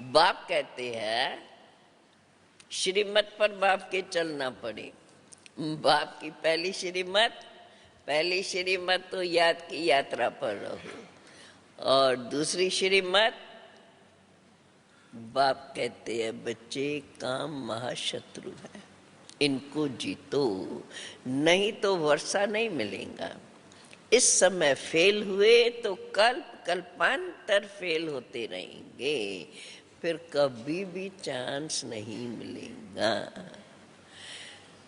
बाप कहते हैं श्रीमत पर बाप के चलना पड़े। बाप की पहली श्रीमत तो याद की यात्रा पर रहो, और दूसरी श्रीमत बाप कहते हैं बच्चे काम महाशत्रु है, इनको जीतो, नहीं तो वर्षा नहीं मिलेगा। इस समय फेल हुए तो कल्पांतर फेल होते रहेंगे, फिर कभी भी चांस नहीं मिलेगा।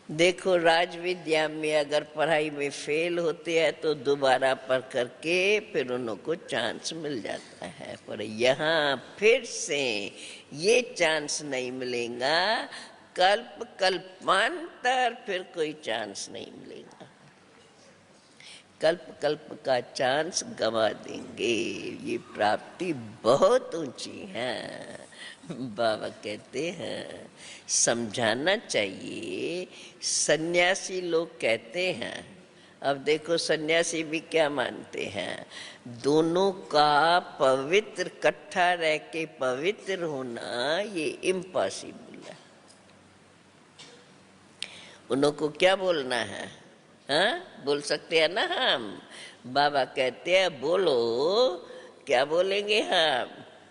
देखो राज विद्या में अगर पढ़ाई में फेल होते हैं तो दोबारा पढ़ करके फिर उनको चांस मिल जाता है, पर यहाँ फिर से ये चांस नहीं मिलेगा, कल्पांतर फिर कोई चांस नहीं मिलेगा, कल्प का चांस गंवा देंगे। ये प्राप्ति बहुत ऊंची है। बाबा कहते हैं समझाना चाहिए। सन्यासी लोग कहते हैं, अब देखो सन्यासी भी क्या मानते हैं, दोनों का पवित्र इकट्ठा रह के पवित्र होना ये इम्पॉसिबल है। उनको क्या बोलना है? हाँ, बोल सकते हैं ना हम? बाबा कहते हैं बोलो, क्या बोलेंगे हम?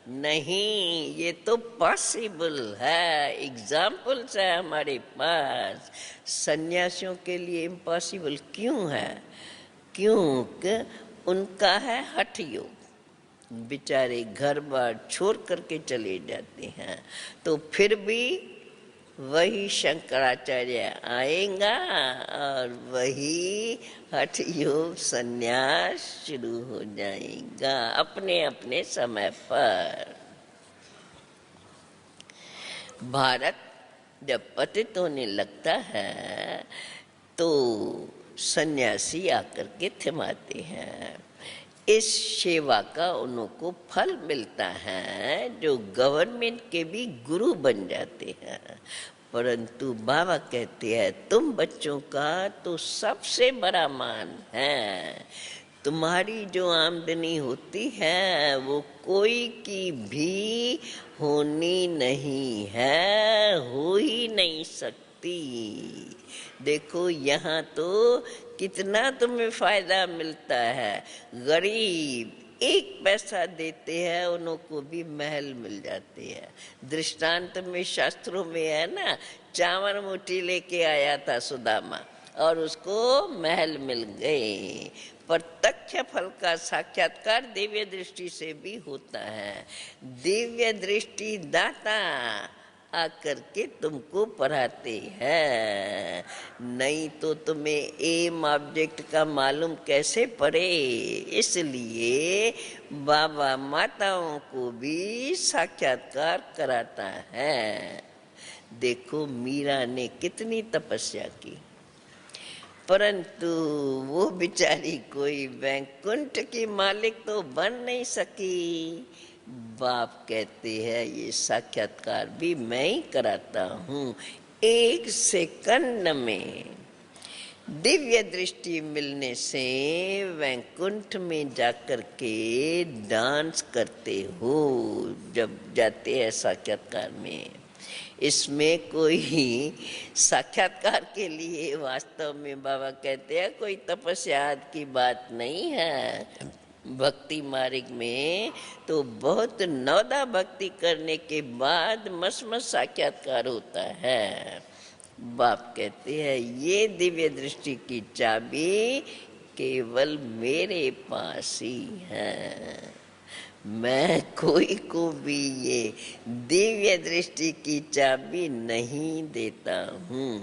नहीं, ये तो पॉसिबल है, एग्जाम्पल्स है हमारे पास। सन्यासियों के लिए इम्पॉसिबल क्यों है? क्योंकि उनका है हठ योग, बेचारे घर बार छोड़ करके चले जाते हैं, तो फिर भी वही शंकराचार्य आएगा और वही हठ योग संन्यास शुरू हो जाएगा अपने अपने समय पर। भारत जब पतित होने लगता है तो सन्यासी आकर के थमाते हैं। इस सेवा का उनको फल मिलता है, जो गवर्नमेंट के भी गुरु बन जाते हैं। परंतु बाबा कहते हैं तुम बच्चों का तो सबसे बड़ा मान है, तुम्हारी जो आमदनी होती है वो कोई की भी होनी नहीं है, हो ही नहीं सकती। देखो यहाँ तो कितना तुम्हें फायदा मिलता है, गरीब 1 पैसा देते हैं उनको भी महल मिल जाते हैं। दृष्टांत में शास्त्रों में है ना, चावल मुट्ठी लेके आया था सुदामा और उसको महल मिल गए। प्रत्यक्ष फल का साक्षात्कार दिव्य दृष्टि से भी होता है। दिव्य दृष्टि दाता आकर के तुमको पढ़ाते हैं, नहीं तो तुम्हें एम ऑब्जेक्ट का मालूम कैसे पड़े। इसलिए बाबा माताओं को भी साक्षात्कार कराता है। देखो मीरा ने कितनी तपस्या की, परंतु वो बेचारी कोई वैकुंठ की मालिक तो बन नहीं सकी। बाप कहते हैं ये साक्षात्कार भी मैं ही कराता हूँ। 1 सेकंड में दिव्य दृष्टि मिलने से वैकुंठ में जाकर के डांस करते हो जब जाते हैं साक्षात्कार में। इसमें कोई साक्षात्कार के लिए वास्तव में बाबा कहते हैं कोई तपस्या की बात नहीं है। भक्ति मार्ग में तो बहुत नौदा भक्ति करने के बाद मस्त साक्षात्कार होता है। बाप कहते हैं ये दिव्य दृष्टि की चाबी केवल मेरे पास ही है। मैं कोई को भी ये दिव्य दृष्टि की चाबी नहीं देता हूँ।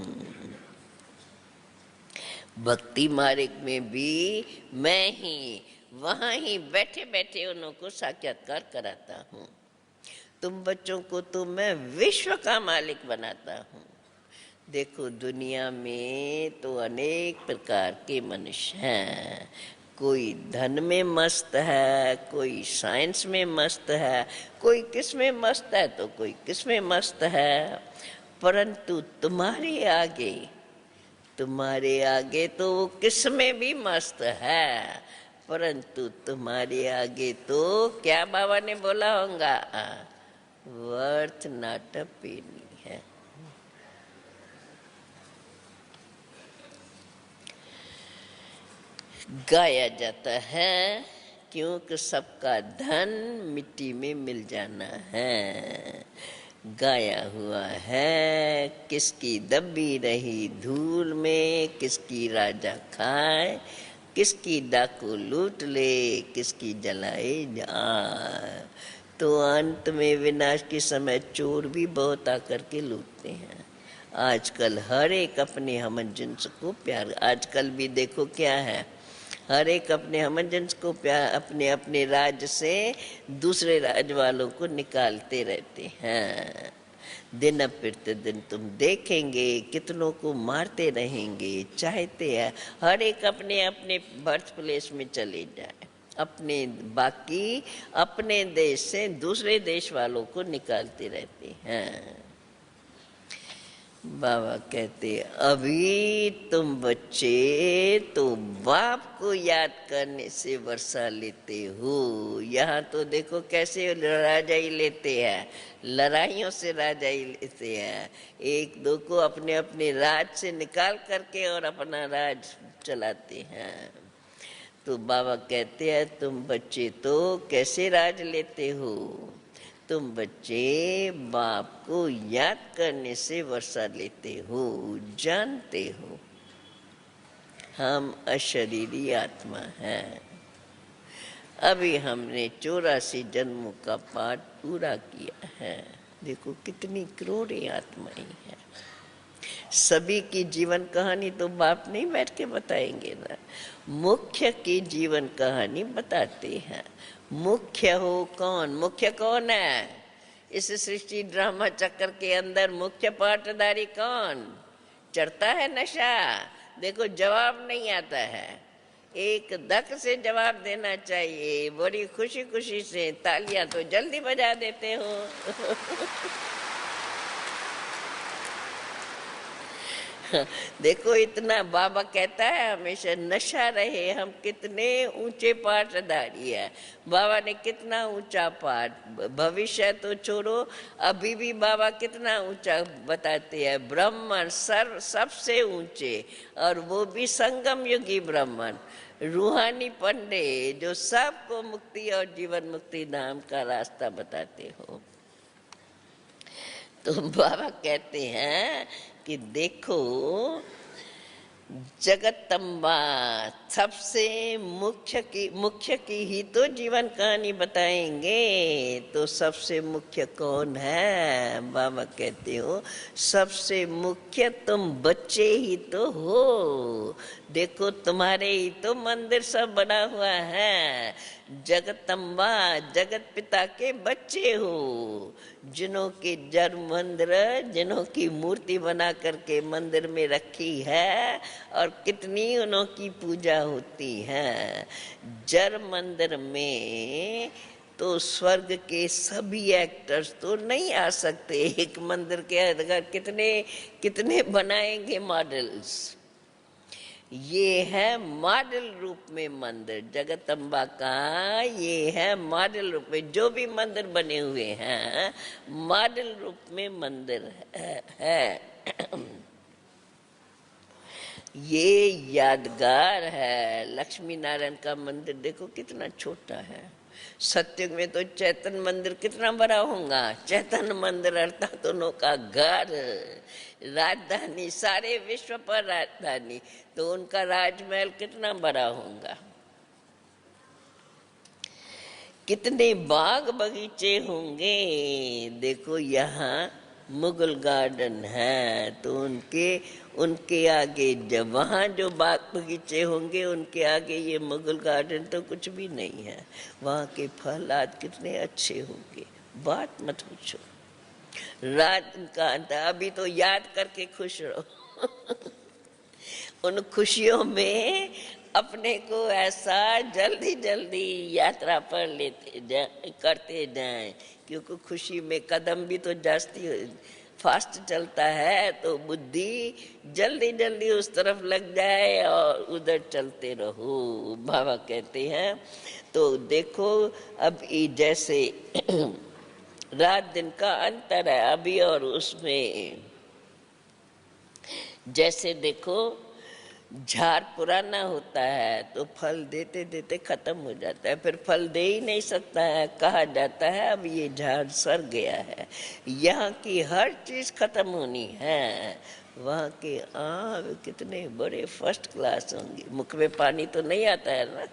भक्ति मार्ग में भी मैं ही वहाँ ही बैठे बैठे उनको साक्षात्कार कराता हूँ। तुम बच्चों को तो मैं विश्व का मालिक बनाता हूँ। देखो दुनिया में तो अनेक प्रकार के मनुष्य हैं, कोई धन में मस्त है, कोई साइंस में मस्त है, कोई किस में मस्त है तो कोई किस में मस्त है। परंतु तुम्हारे आगे तो वो किस में भी मस्त है, परंतु तुम्हारे आगे तो क्या बाबा ने बोला होगा, वर्थ नॉट अ पेनी है। गाया जाता है क्योंकि सबका धन मिट्टी में मिल जाना है। गाया हुआ है किसकी दबी रही धूल में, किसकी राजा खाए, किसकी डाकू लूट ले, किसकी जलाए जाए। तो अंत में विनाश के समय चोर भी बहुत आकर के लूटते हैं। आजकल हर एक अपने हमजन्स को प्यार, आजकल भी देखो क्या है, हर एक अपने हमजन्स को प्यार, अपने अपने राज से दूसरे राज वालों को निकालते रहते हैं। दिन प्रतिदिन तुम देखेंगे कितनों को मारते रहेंगे, चाहते हैं हर एक अपने अपने बर्थ प्लेस में चले जाए, अपने बाकी अपने देश से दूसरे देश वालों को निकालते रहते हैं। बाबा कहते अभी तुम बच्चे तो बाप को याद करने से वर्षा लेते हो। यहाँ तो देखो कैसे राजाई लेते हैं, लड़ाइयों से राजाई लेते हैं, एक दो को अपने अपने राज से निकाल करके और अपना राज चलाते हैं। तो बाबा कहते हैं तुम बच्चे तो कैसे राज लेते हो, तुम बच्चे बाप को याद करने से वर्षा लेते हो। जानते हो हम अशरीरी आत्मा हैं। अभी हमने 84 जन्मों का पाठ पूरा किया है। देखो कितनी करोड़ें आत्माएं हैं। सभी की जीवन कहानी तो बाप नहीं बैठ के बताएंगे ना, मुख्य की जीवन कहानी बताते हैं। मुख्य हो कौन, मुख्य कौन है इस सृष्टि ड्रामा चक्कर के अंदर, मुख्य पाटदारी कौन, चढ़ता है नशा। देखो जवाब नहीं आता है, एक धक से जवाब देना चाहिए, बड़ी खुशी खुशी से तालियां तो जल्दी बजा देते हो। देखो इतना बाबा कहता है हमेशा नशा रहे, हम कितने ऊंचे पाठधारी है। बाबा ने कितना ऊंचा पाठ, भविष्य तो छोड़ो अभी भी बाबा कितना ऊंचा बताते हैं। ब्राह्मण सर्व सबसे ऊंचे, और वो भी संगम युगी ब्राह्मण, रूहानी पंडे जो सबको मुक्ति और जीवन मुक्ति धाम का रास्ता बताते हो। तो बाबा कहते हैं कि देखो जगतम्बा सबसे मुख्य की ही तो जीवन कहानी बताएंगे। तो सबसे मुख्य कौन है, बाबा कहते हो सबसे मुख्य तुम बच्चे ही तो हो। देखो तुम्हारे ही तो मंदिर सब बना हुआ है। जगतम्बा जगत पिता के बच्चे हो, जिन्हों के जन्म मंदिर, जिन्हों की मूर्ति बना करके मंदिर में रखी है, और कितनी उन्हों की पूजा होती है। जर मंदिर में तो स्वर्ग के सभी एक्टर्स तो नहीं आ सकते। एक मंदिर के अंदर कितने कितने बनाएंगे मॉडल्स। ये है मॉडल रूप में मंदिर जगतम्बा का, ये है मॉडल रूप में जो भी मंदिर बने हुए हैं, मॉडल रूप में मंदिर है। ये यादगार है। लक्ष्मी नारायण का मंदिर देखो कितना छोटा है। सत्युग में तो चैतन्य मंदिर कितना बड़ा होगा। चैतन्य मंदिर अर्थात उन्हों का घर, राजधानी, सारे विश्व पर राजधानी, तो उनका राजमहल कितना बड़ा होगा। कितने बाग बगीचे होंगे। देखो यहाँ मुगल गार्डन है, तो उनके आगे जब वहाँ जो बाग बगीचे होंगे उनके आगे ये मुगल गार्डन तो कुछ भी नहीं है। वहाँ के फल आज कितने अच्छे होंगे, बात मत पूछो। रात का अभी तो याद करके खुश रहो। उन खुशियों में अपने को ऐसा जल्दी जल्दी यात्रा पर करते जाएं, क्योंकि खुशी में कदम भी तो जास्ती फास्ट चलता है, तो बुद्धि जल्दी जल्दी उस तरफ लग जाए और उधर चलते रहो। बाबा कहते हैं तो देखो अब जैसे रात दिन का अंतर है अभी और उसमें। जैसे देखो झाड़ पुराना होता है तो फल देते देते खत्म हो जाता है, फिर फल दे ही नहीं सकता है, कहा जाता है अब ये झाड़ सड़ गया है। यहाँ की हर चीज खत्म होनी है। वहाँ के आम कितने बड़े फर्स्ट क्लास होंगे, मुख में पानी तो नहीं आता है ना।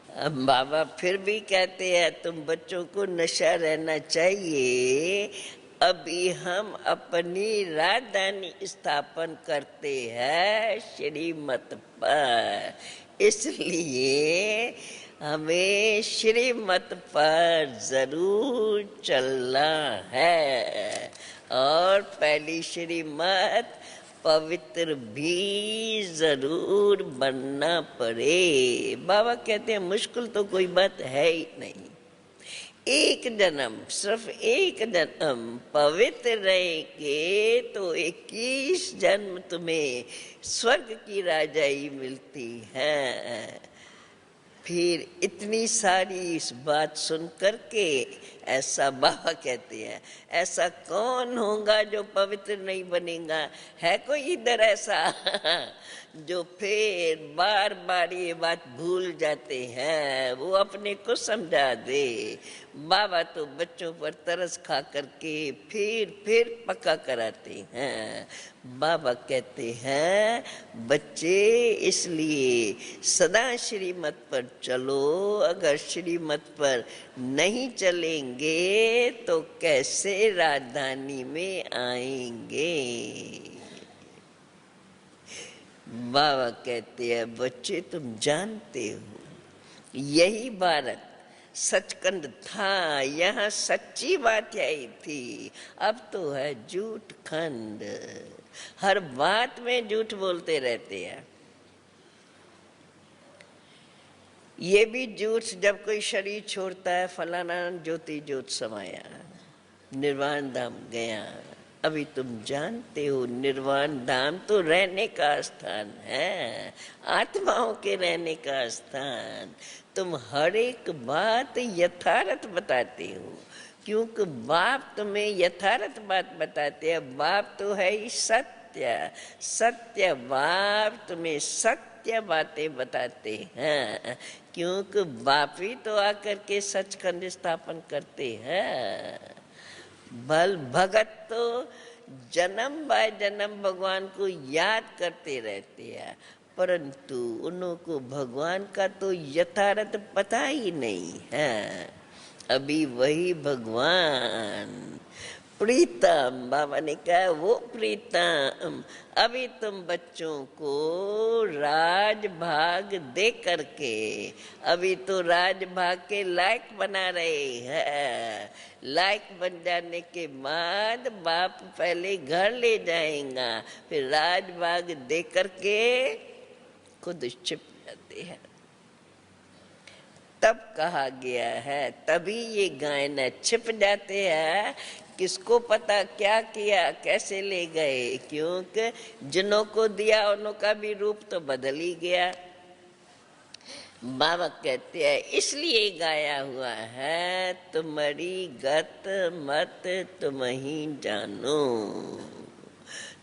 अब बाबा फिर भी कहते हैं तुम बच्चों को नशा रहना चाहिए। अभी हम अपनी राजधानी स्थापन करते हैं श्रीमत पर, इसलिए हमें श्रीमत पर जरूर चलना है। और पहली श्रीमत पवित्र भी जरूर बनना पड़े। बाबा कहते हैं मुश्किल तो कोई बात है ही नहीं। एक जन्म, सिर्फ एक जन्म पवित्र रहेंगे तो 21 जन्म तुम्हें स्वर्ग की राजाई मिलती है। फिर इतनी सारी इस बात सुन करके ऐसा बाबा कहते हैं ऐसा कौन होगा जो पवित्र नहीं बनेगा? है कोई इधर ऐसा जो फिर बार बार ये बात भूल जाते हैं? वो अपने को समझा दे। बाबा तो बच्चों पर तरस खा करके फिर पक्का कराते हैं। बाबा कहते हैं बच्चे इसलिए सदा श्रीमत पर चलो। अगर श्रीमत पर नहीं चलेंगे तो कैसे राजधानी में आएंगे? बाबा कहते हैं बच्चे तुम जानते हो यही भारत सचखंड था, यहाँ सच्ची बात यही थी। अब तो है झूठ खंड, हर बात में झूठ बोलते रहते हैं। ये भी झूठ जब कोई शरीर छोड़ता है, फलाना ज्योति ज्योत समाया, निर्वाण धाम गया। अभी तुम जानते हो निर्वाण धाम तो रहने का स्थान है, आत्माओं के रहने का स्थान। तुम हर एक बात यथार्थ बताते हो क्योंकि बाप तुम्हें यथार्थ बात बताते हैं। बाप तो है ही सत्य, सत्य बाप तुम्हें सत्य बातें बताते हैं क्योंकि बाप ही तो आकर के सचखंड स्थापन करते हैं। बल भगत तो जन्म बाय जन्म भगवान को याद करते रहते हैं परंतु उनको भगवान का तो यथार्थ पता ही नहीं है। अभी वही भगवान प्रीतम, बाबा ने कहा वो प्रीतम अभी तुम बच्चों को राज भाग दे करके अभी तो राज भाग के लायक बना रहे हैं। लायक बन जाने के बाद बाप पहले घर ले जाएगा, फिर राज भाग दे करके खुद छिप जाते हैं। तब कहा गया है तभी ये गायन छिप जाते हैं। किसको पता क्या किया, कैसे ले गए, क्योंकि जिन्हों को दिया उन्हों का भी रूप तो बदल ही गया। बाबा कहते हैं इसलिए गाया हुआ है तुम्हारी गत मत तुम ही जानो।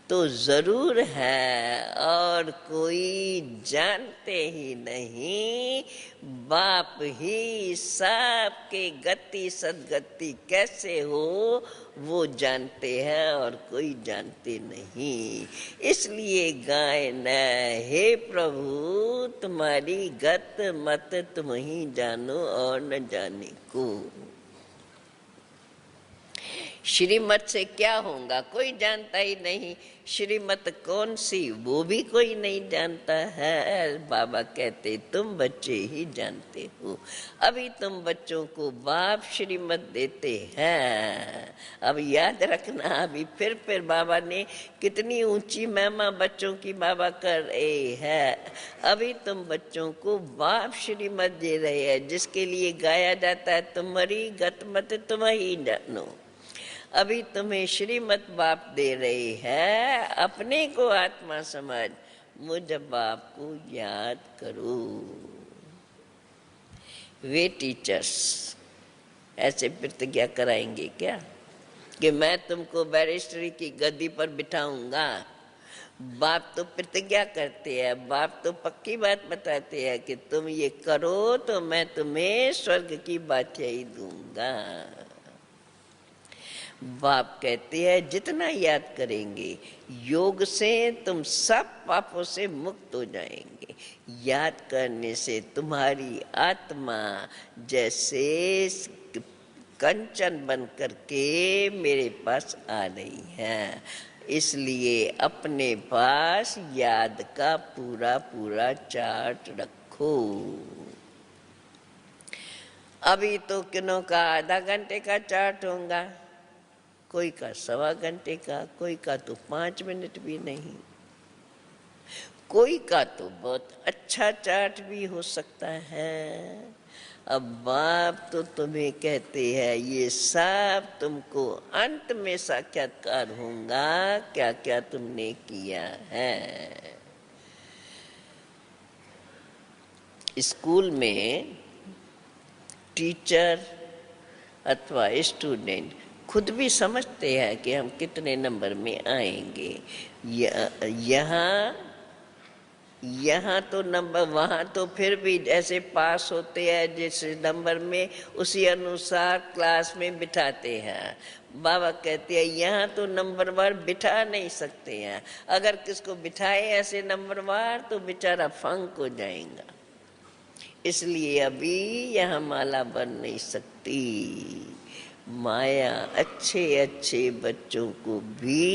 तो जरूर है और कोई जानते ही नहीं। बाप ही सबके गति सदगति कैसे हो वो जानते हैं और कोई जानते नहीं। इसलिए गायन हे प्रभु तुम्हारी गत मत तुम ही जानो और न जाने को। श्रीमत से क्या होगा कोई जानता ही नहीं। श्रीमत कौन सी वो भी कोई नहीं जानता है। बाबा कहते तुम बच्चे ही जानते हो। अभी तुम बच्चों को बाप श्रीमत देते हैं। अब याद रखना अभी फिर बाबा ने कितनी ऊंची महिमा बच्चों की बाबा कर रहे हैं। अभी तुम बच्चों को बाप श्रीमत दे रहे हैं जिसके लिए गाया जाता है तुम्हारी गत मत तुम ही जानो। अभी तुम्हें श्रीमत बाप दे रही है, अपने को आत्मा समझ। मुझ बाप को याद करो। वे टीचर्स ऐसे प्रतिज्ञा कराएंगे क्या कि मैं तुमको बैरिस्टरी की गद्दी पर बिठाऊंगा? बाप तो प्रतिज्ञा करते हैं, बाप तो पक्की बात बताते हैं कि तुम ये करो तो मैं तुम्हें स्वर्ग की बादशाही दूंगा। बाप कहते हैं जितना याद करेंगे योग से तुम सब पापों से मुक्त हो जाएंगे। याद करने से तुम्हारी आत्मा जैसे कंचन बन करके मेरे पास आ रही है। इसलिए अपने पास याद का पूरा पूरा चार्ट रखो। अभी तो किन्हों का आधा घंटे का चार्ट होगा, कोई का 1.25 घंटे का, कोई का तो 5 मिनट भी नहीं, कोई का तो बहुत अच्छा चार्ट भी हो सकता है। अब बाप तो तुम्हें कहते हैं ये सब तुमको अंत में साक्षात्कार होगा क्या क्या तुमने किया है। स्कूल में टीचर अथवा स्टूडेंट खुद भी समझते हैं कि हम कितने नंबर में आएंगे। यहाँ तो नंबर, वहाँ तो फिर भी जैसे पास होते हैं जिस नंबर में उसी अनुसार क्लास में बिठाते हैं। बाबा कहते हैं यहाँ तो नंबरवार बिठा नहीं सकते हैं, अगर किसको बिठाए ऐसे नंबरवार तो बेचारा फंक हो जाएगा। इसलिए अभी यहाँ माला बन नहीं सकती। माया अच्छे अच्छे बच्चों को भी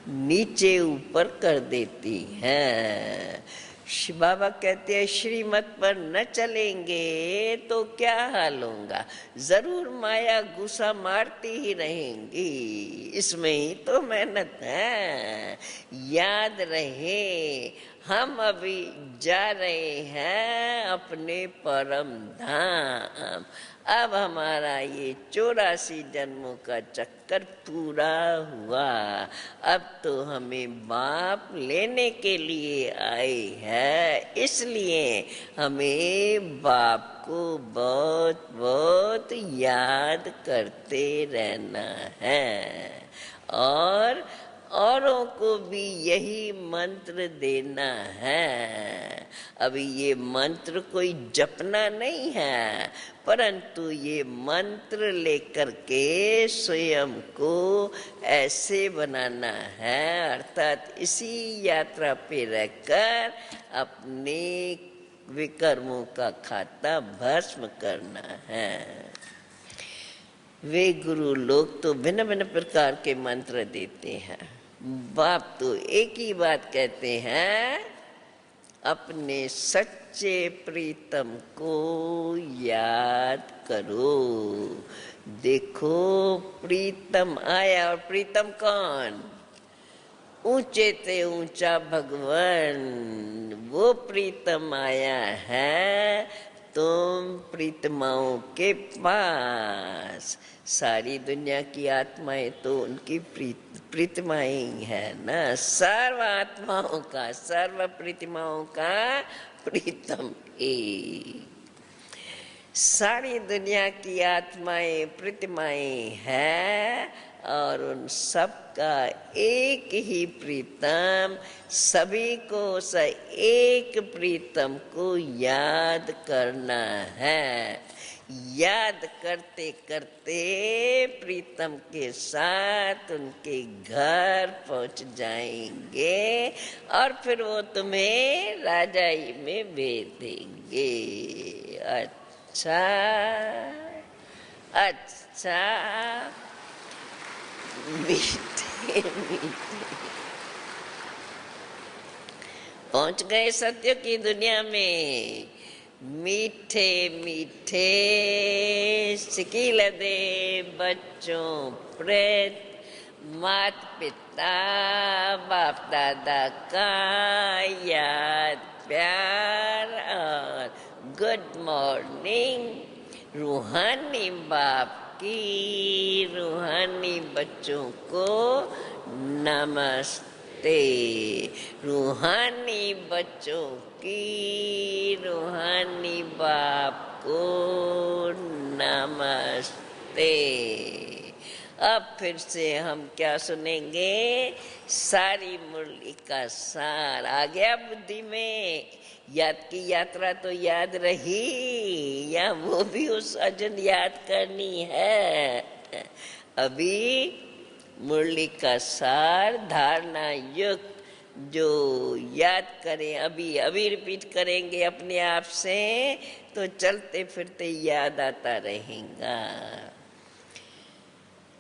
नीचे ऊपर कर देती है। बाबा कहते हैं श्रीमत पर न चलेंगे तो क्या हाल होगा, जरूर माया गुस्सा मारती ही रहेंगी। इसमें ही तो मेहनत है। याद रहे हम अभी जा रहे हैं अपने परम धाम। अब हमारा ये 84 जन्मों का चक्कर पूरा हुआ। अब तो हमें बाप लेने के लिए आए हैं, इसलिए हमें बाप को बहुत बहुत याद करते रहना है और औरों को भी यही मंत्र देना है। अभी ये मंत्र कोई जपना नहीं है, परंतु ये मंत्र लेकर के स्वयं को ऐसे बनाना है, अर्थात इसी यात्रा पे रहकर अपने विकर्मों का खाता भस्म करना है। वे गुरु लोग तो भिन्न भिन्न प्रकार के मंत्र देते हैं, बाप तो एक ही बात कहते हैं, अपने सच्चे प्रीतम को याद करो। देखो प्रीतम आया, और प्रीतम कौन? ऊंचे से ऊंचा भगवान, वो प्रीतम आया है तुम प्रीतमाओं के पास। सारी दुनिया की आत्माएं तो उनकी प्रीतमाएं है ना। सर्व आत्माओं का, सर्व प्रीतमाओं का प्रीतम एक। सारी दुनिया की आत्माएं प्रीतमाएं हैं और उन सब का एक ही प्रीतम, सभी को एक प्रीतम को याद करना है। याद करते करते प्रीतम के साथ उनके घर पहुंच जाएंगे और फिर वो तुम्हें राजाई में भेज देंगे। अच्छा अच्छा, मीठे मीठे पहुंच गए सत्य की दुनिया में। मीठे मीठे सिकील दे बच्चों प्रेत, मात पिता बाप दादा का याद प्यार और गुड मॉर्निंग। रूहानी बाप की रूहानी बच्चों को नमस्ते। रूहानी बच्चों की रूहानी बाप को नमस्ते। अब फिर से हम क्या सुनेंगे? सारी मुरली का सार आ गया बुद्धि में। याद की यात्रा तो याद रही, या वो भी उस अजन याद करनी है? अभी मुरली का सार धारणा युक्त जो याद करें, अभी रिपीट करेंगे अपने आप से, तो चलते फिरते याद आता रहेगा।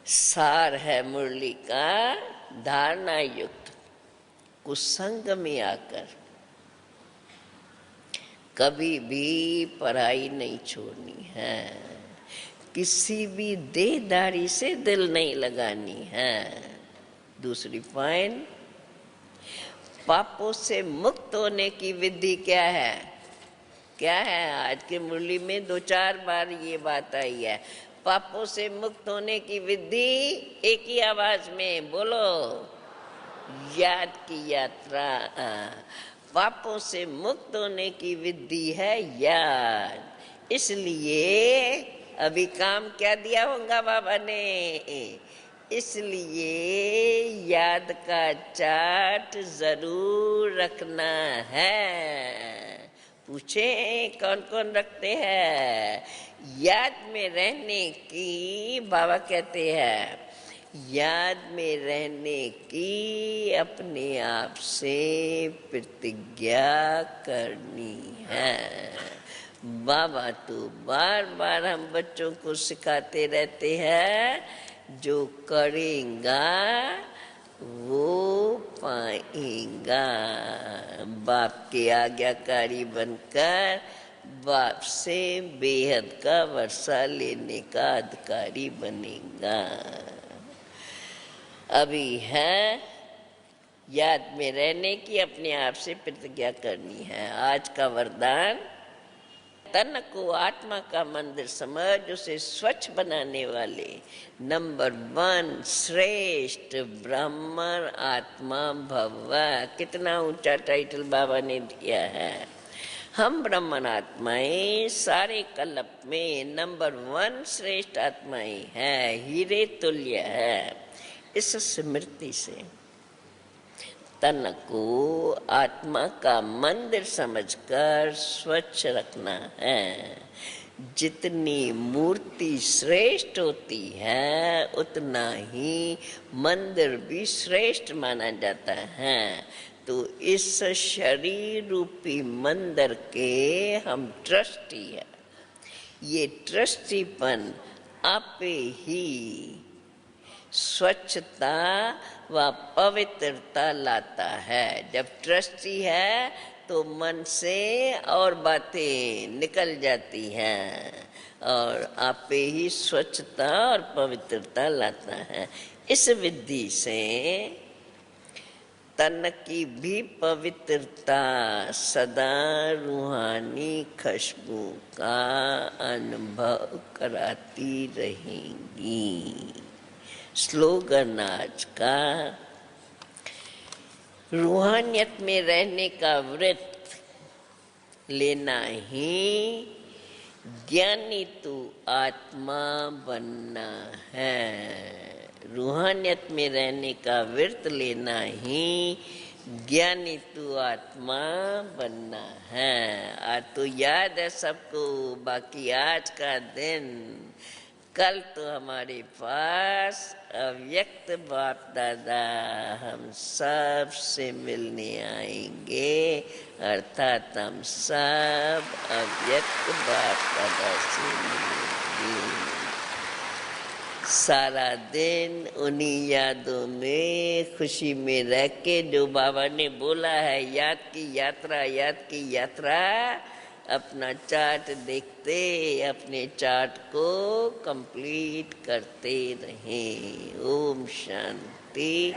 सार है मुरली का धारणा युक्त, कुसंग में आकर कभी भी पढ़ाई नहीं छोड़नी है, किसी भी देहदारी से दिल नहीं लगानी है। दूसरी पॉइंट, पापों से मुक्त होने की विधि क्या है? क्या है? आज की मुरली में 2-4 बार ये बात आई है। पापों से मुक्त होने की विधि एक ही आवाज में बोलो, याद की यात्रा। पापों से मुक्त होने की विधि है याद। इसलिए अभी काम क्या दिया होगा बाबा ने? इसलिए याद का चार्ट जरूर रखना है। पूछे कौन कौन रखते हैं? याद में रहने की बाबा कहते हैं, याद में रहने की अपने आप से प्रतिज्ञा करनी है। बाबा तो बार बार हम बच्चों को सिखाते रहते हैं, जो करेगा वो पाएगा। बाप के आज्ञाकारी बनकर बाप से बेहद का वर्षा लेने का अधिकारी बनेगा। अभी है याद में रहने की अपने आप से प्रतिज्ञा करनी है। आज का वरदान, तन को आत्मा का मंदिर समझ उसे स्वच्छ बनाने वाले नंबर 1 श्रेष्ठ ब्राह्मण आत्मा भव। कितना ऊंचा टाइटल बाबा ने दिया है। हम ब्राह्मण आत्माएं सारे कल्प में नंबर 1 श्रेष्ठ आत्माएं हैं, हीरे तुल्य है। इस स्मृति से तन को आत्मा का मंदिर समझकर स्वच्छ रखना है। जितनी मूर्ति श्रेष्ठ होती है उतना ही मंदिर भी श्रेष्ठ माना जाता है। तो इस शरीर रूपी मंदिर के हम ट्रस्टी है। ये ट्रस्टीपन आपे ही स्वच्छता व पवित्रता लाता है। जब ट्रस्टी है तो मन से और बातें निकल जाती हैं और आपे ही स्वच्छता और पवित्रता लाता है। इस विधि से तन की भी पवित्रता सदा रूहानी खुशबू का अनुभव कराती रहेगी। स्लोगन आज का, रूहानियत में रहने का व्रत लेना ही ज्ञानी तू आत्मा बनना है। रूहानियत में रहने का व्रत लेना ही ज्ञानी तू आत्मा बनना है। आज तो याद है सबको, बाकी आज का दिन, कल तो हमारे पास अव्यक्त बाप दादा हम सब से मिलने आएंगे, अर्थात हम सब अव्यक्त बाप दादा से मिलेंगे। सारा दिन उन्हीं यादों में खुशी में रह के, जो बाबा ने बोला है याद की यात्रा, याद की यात्रा, अपना चार्ट देखते अपने चार्ट को कंप्लीट करते रहें। ओम शांति।